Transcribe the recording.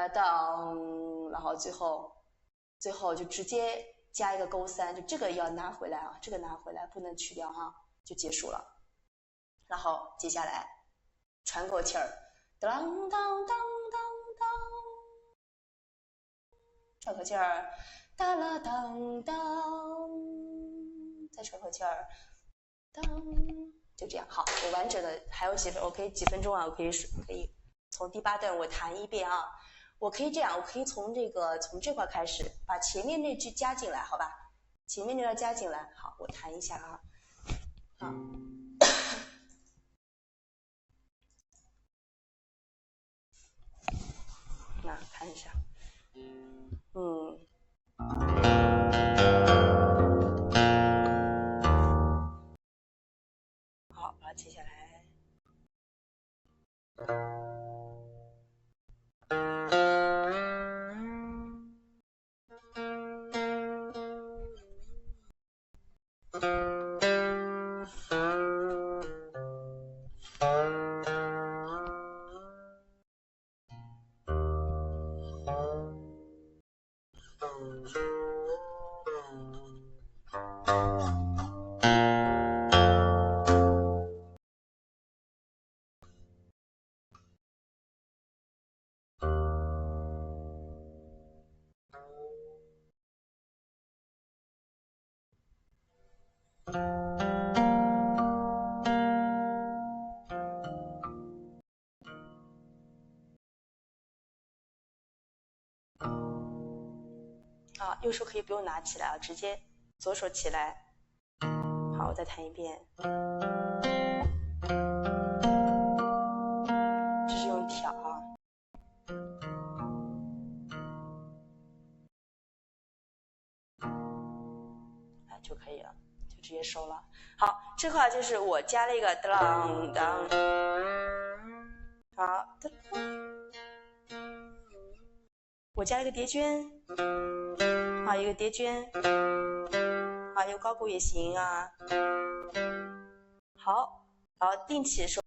当，然后最后就直接加一个勾3，就这个要拿回来啊，这个拿回来不能去掉哈，就结束了。然后接下来喘口气儿，当当当当当，喘口气儿，哒啦当当，再喘口气儿，当，就这样。好，我完整的还有几分，我可以几分钟啊，我可以从第8段我弹一遍啊。我可以这样，我可以从这块开始，把前面那句加进来，好吧？前面那段加进来。好，我弹一下啊。好。那看一下，好，把它接下来。啊，右手可以不用拿起来啊，直接左手起来。好，我再弹一遍。这是用挑啊。就可以了，就直接收了。好，这块就是我加了一个当当，好，我加了一个叠娟，好，一个叠娟，好，有高鼓也行啊。好，定起收。